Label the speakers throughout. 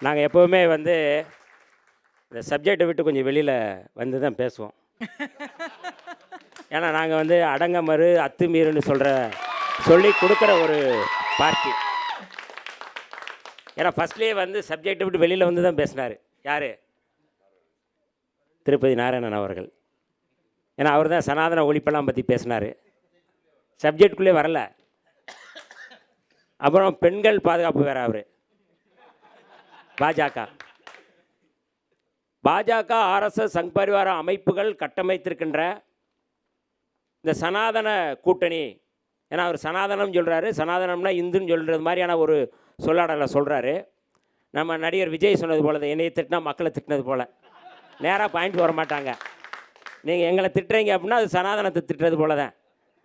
Speaker 1: நாங்கள் எப்போவுமே வந்து இந்த சப்ஜெக்டை விட்டு கொஞ்சம் வெளியில் வந்து தான் பேசுவோம். ஏன்னா நாங்கள் வந்து அடங்கமறு அத்துமீறுன்னு சொல்லி கொடுக்குற ஒரு பார்ட்டி. ஏன்னா ஃபஸ்ட்லேயே வந்து சப்ஜெக்டை விட்டு வெளியில் வந்து தான் பேசினார். யார்? திருப்பதி நாராயணன் அவர்கள். ஏன்னா அவர் தான் சனாதன ஒழிப்பெல்லாம் பற்றி பேசினார். சப்ஜெக்டுக்குள்ளே வரல. அப்புறம் பெண்கள் பாதுகாப்பு வேறு. அவர் பாஜக ஆர்எஸ்எஸ் சங் பரிவார அமைப்புகள் கட்டமைத்திருக்கின்ற இந்த சனாதன கூட்டணி. ஏன்னா அவர் சனாதனம் சொல்கிறாரு, சனாதனம்னா இந்துன்னு சொல்கிறது மாதிரியான ஒரு சொல்லாடலை சொல்கிறாரு. நம்ம நடிகர் விஜய் சொன்னது போல தான், என்னையை திட்டினா மக்களை திட்டினது போல் நேராக பாயிண்ட் வர மாட்டாங்க. நீங்கள் எங்களை திட்டுறீங்க அப்படின்னா அது சனாதனத்தை திட்டுறது போல தான்.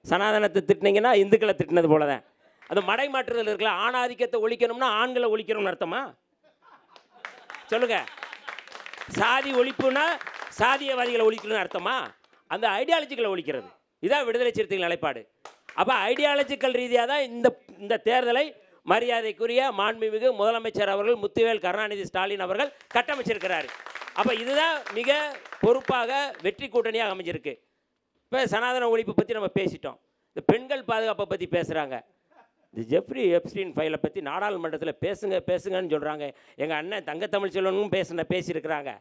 Speaker 1: சனாதனத்தை திட்டினீங்கன்னா இந்துக்களை திட்டினது போல தான். அது மடை மாற்றுதல் இருக்குல்ல, ஆணாதிக்கத்தை ஒழிக்கணும்னா ஆண்களை ஒழிக்கணும்னு அர்த்தமா? சொல்லுங்கள். சாதி ஒழிப்புனா சாதியவாதிகளை ஒழிக்கணும்னு அர்த்தமா? அந்த ஐடியாலஜிகளை ஒழிக்கிறது. இதான் விடுதலை சிறுத்தைகள் நிலைப்பாடு. அப்போ ஐடியாலஜிக்கல் ரீதியாக தான் இந்த தேர்தலை மரியாதைக்குரிய மாண்புமிகு முதலமைச்சர் அவர்கள் முத்துவேல் கருணாநிதி ஸ்டாலின் அவர்கள் கட்டமைச்சிருக்கிறார். அப்போ இதுதான் மிக பொறுப்பாக வெற்றி கூட்டணியாக அமைஞ்சிருக்கு. இப்போ சனாதன ஒழிப்பு பற்றி நம்ம பேசிட்டோம். இந்த பெண்கள் பாதுகாப்பை பற்றி பேசுகிறாங்க. இந்த ஜெஃப்ரி எப்ஸ்டீன் ஃபைலை பற்றி நாடாளுமன்றத்தில் பேசுங்கன்னு சொல்கிறாங்க. எங்கள் அண்ணன் தங்க தமிழ்ச்செல்வனும் பேசியிருக்கிறாங்க.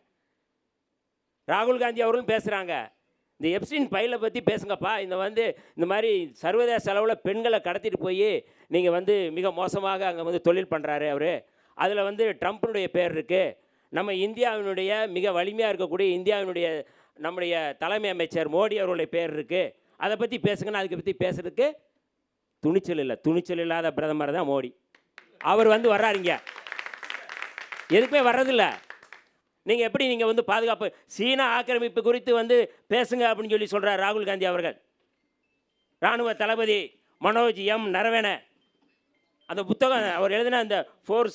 Speaker 1: ராகுல் காந்தி அவர்களும் பேசுகிறாங்க. இந்த எப்ஸ்டீன் ஃபைலை பற்றி பேசுங்கப்பா. இந்த மாதிரி சர்வதேச அளவில் பெண்களை கடத்திட்டு போய் நீங்கள் மிக மோசமாக அங்கே தொழில் பண்ணுறாரு அவர். அதில் ட்ரம்ப்பினுடைய பேர் இருக்குது. நம்ம இந்தியாவினுடைய மிக வலிமையாக இருக்கக்கூடிய நம்முடைய தலைமை அமைச்சர் மோடி அவருடைய பேர் இருக்குது. அதை பற்றி பேசுங்கன்னா அதுக்கு பற்றி பேசுறதுக்கு துணிச்சல் இல்லாத பிரதமர் தான் மோடி. அவர் வர்றாருங்க, எதுக்குமே வர்றதில்லை. நீங்கள் எப்படி நீங்கள் பாதுகாப்பு சீனா ஆக்கிரமிப்பு குறித்து பேசுங்க அப்படின்னு சொல்கிறார் ராகுல் காந்தி அவர்கள். இராணுவ தளபதி மனோஜ் எம் நரவணே அந்த புத்தகம் அவர் எழுதின அந்த 4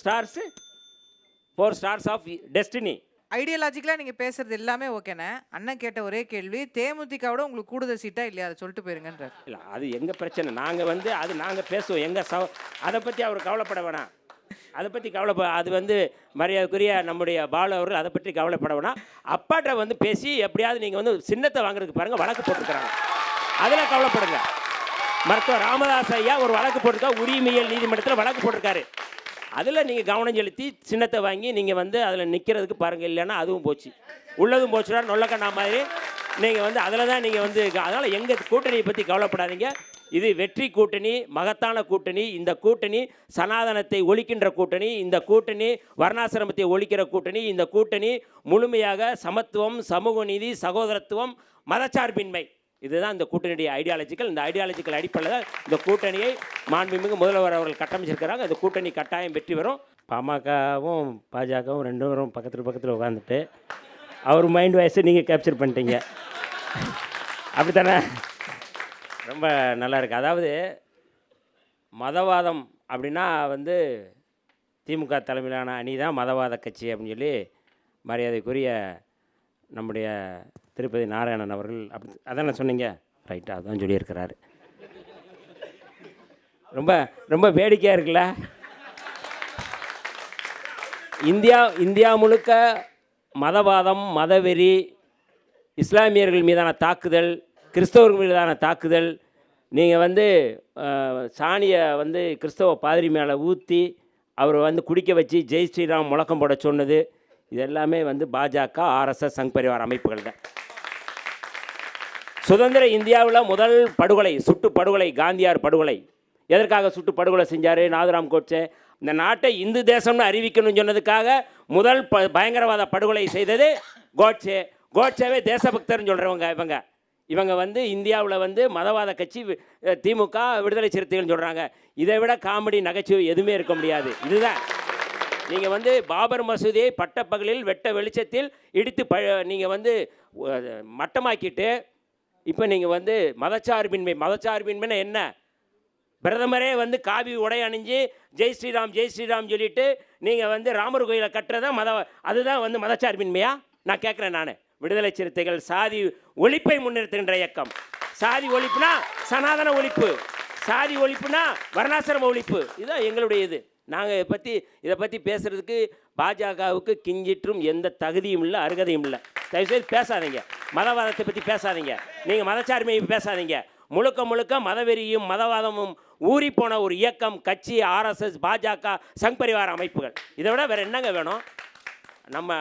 Speaker 1: ஸ்டார்ஸ் ஆஃப் டெஸ்டினி.
Speaker 2: ஐடியாலஜிக்கலாக நீங்கள் பேசுகிறது எல்லாமே ஓகேண்ணே. அண்ணன் கேட்ட ஒரே கேள்வி, தேமுதிகவோட உங்களுக்கு கூடுதல் சீட்டா இல்லையா, அதை சொல்லிட்டு போயிருங்கன்ற.
Speaker 1: இல்லை, அது எங்கள் பிரச்சனை. நாங்கள் பேசுவோம். அதை பற்றி அவர் கவலைப்பட வேணாம். அதை பற்றி அது மரியாதைக்குரிய நம்முடைய பாலு அவர்கள் அதை பற்றி கவலைப்பட வேணாம். அப்பாட்ட பேசி எப்படியாவது நீங்கள் சின்னத்தை வாங்குறதுக்கு பாருங்கள், வழக்கு போட்டுருக்குறாங்க. அதில் கவலைப்படுங்க. மருத்துவர் ராமதாஸ் ஐயா ஒரு வழக்கு போட்டிருக்கா, உரிமையியல் நீதிமன்றத்தில் வழக்கு போட்டிருக்காரு. அதில் நீங்கள் கவனம் செலுத்தி சின்னத்தை வாங்கி நீங்கள் அதில் நிற்கிறதுக்கு பாருங்கள். இல்லைன்னா அதுவும் போச்சு, உள்ளதும் போச்சுன்னா நொல்லக்கண்ணா மாதிரி நீங்கள் அதில் தான் நீங்கள் அதனால் எங்கள் கூட்டணியை பற்றி கவலைப்படாதீங்க. இது வெற்றி கூட்டணி, மகத்தான கூட்டணி. இந்த கூட்டணி சனாதனத்தை ஒழிக்கின்ற கூட்டணி. இந்த கூட்டணி வர்ணாசிரமத்தை ஒழிக்கிற கூட்டணி. இந்த கூட்டணி முழுமையாக சமத்துவம், சமூக நீதி, சகோதரத்துவம், மதச்சார்பின்மை, இதுதான் இந்த கூட்டணியுடைய ஐடியாலஜிக்கல். இந்த ஐடியாலஜிக்கல் அடிப்படையில் தான் இந்த கூட்டணியை மாண்புமிகு முதல்வர் அவர்கள் கட்டமைச்சிருக்கிறாங்க. இந்த கூட்டணி கட்டாயம் வெற்றி பெறும். பாமகவும் பாஜகவும் 2 பேரும் பக்கத்தில் உட்காந்துட்டு அவர் மைண்ட் வாய்ஸை நீங்கள் கேப்சர் பண்ணிட்டீங்க. அப்படித்தானே? ரொம்ப நல்லா இருக்குது. அதாவது மதவாதம் அப்படின்னா திமுக தலைமையிலான அணி தான் மதவாத கட்சி அப்படின்னு சொல்லி மரியாதைக்குரிய நம்முடைய திருப்பதி நாராயணன் அவர்கள் அதான சொன்னீங்க? ரைட்டாக அதான் சொல்லியிருக்கிறாரு. ரொம்ப ரொம்ப வேடிக்கையாக இருக்குல்ல. இந்தியா முழுக்க மதவாதம், மதவெறி, இஸ்லாமியர்கள் மீதான தாக்குதல், கிறிஸ்தவர்கள் மீதான தாக்குதல், நீங்கள் சாணியை கிறிஸ்தவ பாதிரி மேலே ஊற்றி அவர் குடிக்க வச்சு ஜெய் ஸ்ரீராம் முழக்கம் போட சொன்னது, இது எல்லாமே பாஜக ஆர்எஸ்எஸ் சங் பரிவார அமைப்புகள் தான். சுதந்திர இந்தியாவில் முதல் படுகொலை, சுட்டு படுகொலை, காந்தியார் படுகொலை. எதற்காக சுட்டு படுகொலை செஞ்சார்? நாதுராம் கோட்சே இந்த நாட்டை இந்து தேசம்னு அறிவிக்கணும்னு சொன்னதுக்காக முதல் பயங்கரவாத படுகொலை செய்தது கோட்சே. கோட்சேவே தேசபக்தர்னு சொல்கிறவங்க இவங்க இந்தியாவில் மதவாத கட்சி திமுக விடுதலை சிறுத்தைகள்னு சொல்கிறாங்க. இதை விட காமெடி, நகைச்சுவை எதுவுமே இருக்க முடியாது. இதுதான் நீங்கள் பாபர் மசூதியை பட்டப்பகலில் வெட்ட வெளிச்சத்தில் இடித்து நீங்கள் மட்டமாக்கிட்டு இப்போ நீங்கள் மதச்சார்பின்மைன்னா என்ன? பிரதமரே காவி உடை அணிஞ்சு ஜெய் ஸ்ரீராம் ஜெய் ஸ்ரீராம் சொல்லிட்டு நீங்கள் ராமர் கோயிலை கட்டுறதா அதுதான் மதச்சார்பின்மையா? நான் கேட்குறேன். நான் விடுதலை சிறுத்தைகள் சாதி ஒழிப்பை முன்னிறுத்துகின்ற இயக்கம். சாதி ஒழிப்புனா சனாதன ஒழிப்பு, சாதி ஒழிப்புனா வர்ணாசிரம ஒழிப்பு. இதுதான் எங்களுடைய இது. நாங்கள் இதை பற்றி பேசுகிறதுக்கு பாஜகவுக்கு கிஞ்சிற்றும் எந்த தகுதியும் இல்லை, அருகதையும் இல்லை. தயவுசெய்து பேசாதீங்க, மதவாதத்தை பற்றி பேசாதீங்க, நீங்கள் மதச்சார்மையை பேசாதீங்க. முழுக்க முழுக்க மதவெறியும் மதவாதமும் ஊறிப்போன ஒரு இயக்கம், கட்சி, ஆர்எஸ்எஸ், பாஜக, சங் பரிவார அமைப்புகள். இதை விட வேறு என்னங்க வேணும்? நம்ம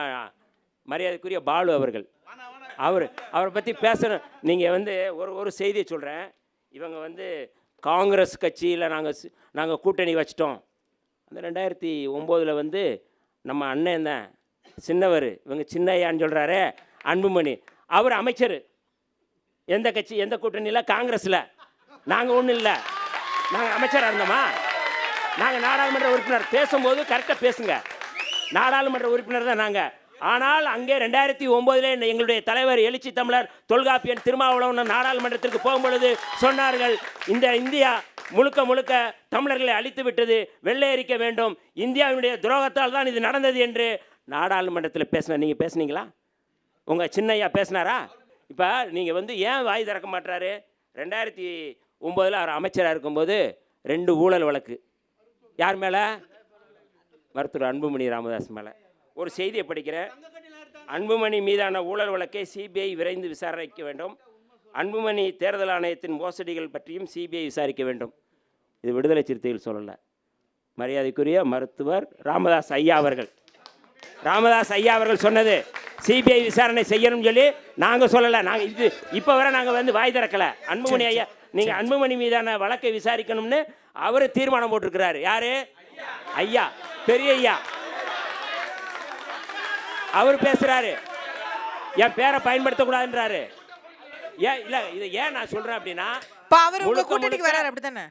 Speaker 1: மரியாதைக்குரிய பாலு அவர்கள், அவரை பற்றி பேசணும். நீங்கள் ஒரு செய்தியை சொல்கிறேன். இவங்க காங்கிரஸ் கட்சியில் நாங்கள் கூட்டணி வச்சிட்டோம். அந்த 2009 நம்ம அண்ணன் தான் சின்னவர், இவங்க சின்னையான்னு சொல்கிறாரு அன்புமணி, அவர் அமைச்சர். எந்த கட்சி, எந்த கூட்டணியில்? காங்கிரஸில். நாங்கள் ஒன்றும் இல்லை, நாங்கள் அமைச்சராக இருந்தோமா? நாங்கள் நாடாளுமன்ற உறுப்பினர். பேசும்போது கரெக்டாக பேசுங்க, நாடாளுமன்ற உறுப்பினர் தான் நாங்கள். ஆனால் அங்கே 2009 எங்களுடைய தலைவர் எழுச்சி தமிழர் தொல்காப்பியன் திருமாவளவன் நாடாளுமன்றத்திற்கு போகும்பொழுது சொன்னார்கள், இந்த இந்தியா முழுக்க முழுக்க தமிழர்களை அழித்து விட்டது, வெள்ளையரிக்க வேண்டும், இந்தியாவினுடைய துரோகத்தால் தான் இது நடந்தது என்று நாடாளுமன்றத்தில் பேசின. நீங்கள் பேசுனீங்களா? உங்கள் சின்னையா பேசினாரா? இப்போ நீங்கள் ஏன் வாய் திறக்க மாட்டாரு? 2009 அவர் அமைச்சராக இருக்கும்போது 2 ஊழல் வழக்கு. யார் மேலே? மருத்துவர் அன்புமணி ராமதாஸ் மேலே. ஒரு செய்தியை படிக்கிறேன். அன்புமணி மீதான ஊழல் வழக்கை சிபிஐ விரைந்து விசாரிக்க வேண்டும். அன்புமணி தேர்தல் ஆணையத்தின் மோசடிகள் பற்றியும் சிபிஐ விசாரிக்க வேண்டும். இது விடுதலை சிறுத்தைகள் சொல்லலை, மரியாதைக்குரிய மருத்துவர் ராமதாஸ் ஐயா அவர்கள். ராமதாஸ் ஐயா அவர்கள் சொன்னது சிபிஐ விசாரணை செய்யணும்னு சொல்லி நாங்கள் சொல்லலை. நாங்கள் இப்போ வரை நாங்கள் வாய் திறக்கலை. அன்புமணி ஐயா, நீங்கள் அன்புமணி மீதான வழக்கை விசாரிக்கணும்னு அவர் தீர்மானம் போட்டிருக்கிறார். யாரு? ஐயா, பெரிய ஐயா அவர் பேசுறாரு. என் பேரை பயன்படுத்தக்கூடாதுன்றாரு. ஏன் இல்லை, இதை ஏன் நான் சொல்றேன் அப்படின்னா,
Speaker 2: அவர் உங்க கூட்டணிக்கு வராரு அப்படிதானே?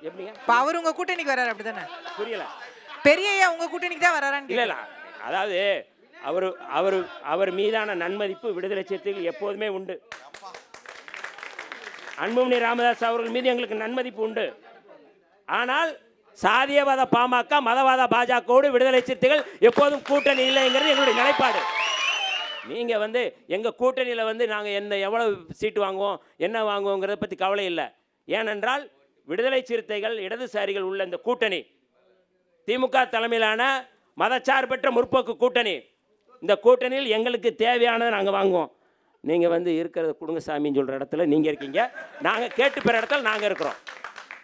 Speaker 1: எப்படிங்க?
Speaker 2: அவர் உங்க கூட்டணிக்கு வராரு அப்படிதானே?
Speaker 1: புரியல.
Speaker 2: பெரிய ஐயா உங்க கூட்டணிக்கு தான் வராரான்னு?
Speaker 1: இல்ல, அதாவது அவர் மீதான நன்மதிப்பு விடுதலை சிறுத்தைகள் எப்போதுமே உண்டு. அன்புமணி ராமதாஸ் அவர்கள் மீது எங்களுக்கு நன்மதிப்பு உண்டு. ஆனால் சாதியவாத பாமக, மதவாத பாஜகவோடு விடுதலை சிறுத்தைகள் எப்போதும் கூட்டணி இல்லைங்கிறது எங்களுடைய நிலைப்பாடு. நீங்கள் எங்கள் கூட்டணியில் நாங்கள் எவ்வளவு சீட்டு வாங்குவோம், என்ன வாங்குவோங்கிறத பற்றி கவலை இல்லை. ஏனென்றால் விடுதலை சிறுத்தைகள், இடதுசாரிகள் உள்ள இந்த கூட்டணி, திமுக தலைமையிலான மதச்சார்பற்ற முற்போக்கு கூட்டணி, இந்த கூட்டணியில் எங்களுக்கு தேவையானதை நாங்கள் வாங்குவோம். நீங்கள் இருக்கிறத கொடுங்க சாமின்னு சொல்கிற இடத்துல நீங்கள் இருக்கீங்க, நாங்கள் கேட்டு பெற இடத்துல நாங்கள் இருக்கிறோம்.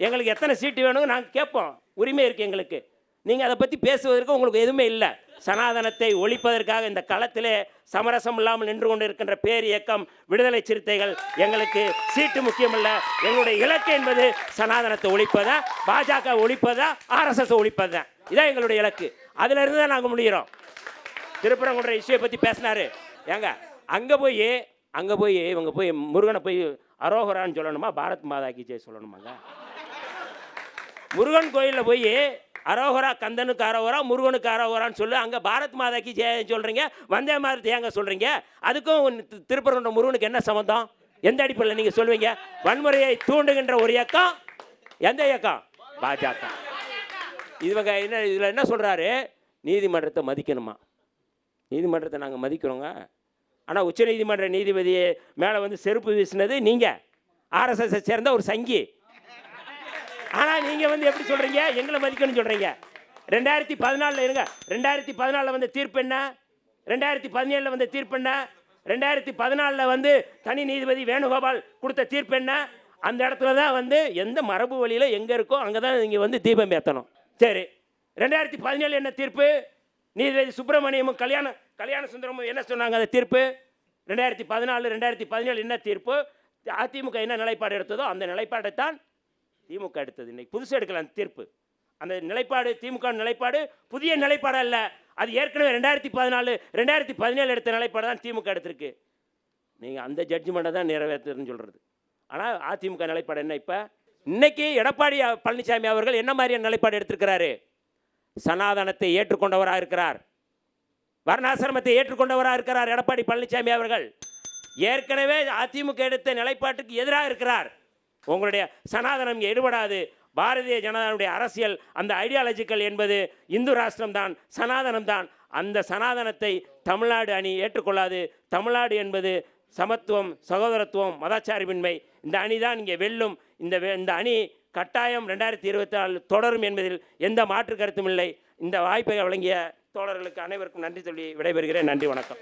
Speaker 1: எங்களுக்கு எத்தனை சீட்டு வேணுங்க நாங்கள் கேட்போம், உரிமை இருக்குது எங்களுக்கு. நீங்கள் அதை பற்றி பேசுவதற்கு உங்களுக்கு எதுவுமே இல்லை. சனாதனத்தை ஒழிப்பதற்காக இந்த களத்திலே சமரசம் இல்லாமல் நின்று கொண்டு இருக்கின்ற பேர் இயக்கம் விடுதலை சிறுத்தைகள். எங்களுக்கு சீட்டு முக்கியமல்ல, எங்களுடைய இலக்கு என்பது சனாதனத்தை ஒழிப்பதா, பாஜக ஒழிப்பதா, ஆர்எஸ்எஸ் ஒழிப்பதா. இதான் எங்களுடைய இலக்கு. அதிலிருந்து தான் நாங்கள் முடிகிறோம். திருப்பரங்குன்ற இஷ்யூவை பற்றி பேசினாரு. ஏங்க அங்கே போய் இவங்க போய் முருகனை போய் அரோகரான்னு சொல்லணுமா, பாரத் மாதா கி ஜெய் சொல்லணுமாங்க? முருகன் கோயிலில் போய் அரோகரா, கந்தனுக்கு அரோகரா, முருகனுக்கு அரோகரான்னு சொல்லு. அங்கே பாரத் மாதாக்கு ஜெய சொல்கிறீங்க, வந்தே மாதத்தை ஏங்க சொல்கிறீங்க? அதுக்கும் திருப்பரங்குன்ற முருகனுக்கு என்ன சம்மந்தம்? எந்த அடிப்படையில் நீங்கள் சொல்வீங்க? வன்முறையை தூண்டுகின்ற ஒரு இயக்கம் எந்த இயக்கம்? பாஜக. இதில் என்ன சொல்கிறாரு? நீதிமன்றத்தை மதிக்கணுமா? நீதிமன்றத்தை நாங்கள் மதிக்கிறோங்க. ஆனால் உச்சநீதிமன்ற நீதிபதியை மேலே செருப்பு வீசினது நீங்கள், ஆர்எஸ்எஸ்ஸை சேர்ந்த ஒரு சங்கி. ஆனால் நீங்கள் எப்படி சொல்கிறீங்க எங்களை மதிக்கணும்னு சொல்கிறீங்க? 2014 இருங்க, 2014 வந்த தீர்ப்பு என்ன? 2017 வந்த தீர்ப்பு என்ன? 2014 தனி நீதிபதி வேணுகோபால் கொடுத்த தீர்ப்பு என்ன? அந்த இடத்துல தான் எந்த மரபு வழியில் எங்கே இருக்கோ அங்கே தான் நீங்கள் தீபம் ஏற்றணும். சரி, 2017 என்ன தீர்ப்பு? நீதிபதி சுப்பிரமணியமும் கல்யாண சுந்தரமும் என்ன சொன்னாங்க? அந்த தீர்ப்பு 2014 2017 என்ன தீர்ப்பு? அதிமுக என்ன நிலைப்பாடு எடுத்ததோ அந்த நிலைப்பாடைத்தான் திமுக எடுத்தது. இன்னைக்கு புதுசு எடுக்கல அந்த தீர்ப்பு. அந்த நிலைப்பாடு திமுக நிலைப்பாடு புதிய நிலைப்பாடு அல்ல. அது ஏற்கனவே 2014 2017 எடுத்த நிலைப்பாடு தான் திமுக எடுத்திருக்கு. நீங்கள் அந்த ஜட்ஜ்மெண்ட்டை தான் நிறைவேற்றுன்னு சொல்கிறது. ஆனால் அதிமுக நிலைப்பாடு என்ன? இப்போ இன்னைக்கு எடப்பாடி பழனிசாமி அவர்கள் என்ன மாதிரியான நிலைப்பாடு எடுத்திருக்கிறாரு? சனாதனத்தை ஏற்றுக்கொண்டவராக இருக்கிறார், வர்ணாசிரமத்தை ஏற்றுக்கொண்டவராக இருக்கிறார் எடப்பாடி பழனிசாமி அவர்கள். ஏற்கனவே அதிமுக எடுத்த நிலைப்பாட்டுக்கு எதிராக இருக்கிறார். உங்களுடைய சனாதனம் எடுபடாது, பாரதிய ஜனதாவுடைய அரசியல் அந்த ஐடியாலஜிக்கல் என்பது இந்து ராஷ்டிரம் தான், சனாதனம் தான். அந்த சனாதனத்தை தமிழ்நாடு அணி ஏற்றுக்கொள்ளாது. தமிழ்நாடு என்பது சமத்துவம், சகோதரத்துவம், மதச்சார்பின்மை. இந்த அணி தான் இங்கே வெல்லும். இந்த அணி கட்டாயம் 2024 தொடரும் என்பதில் எந்த மாற்று கருத்தும் இல்லை. இந்த வாய்ப்பை வழங்கிய தோழர்களுக்கு அனைவருக்கும் நன்றி சொல்லி விடைபெறுகிறேன். நன்றி, வணக்கம்.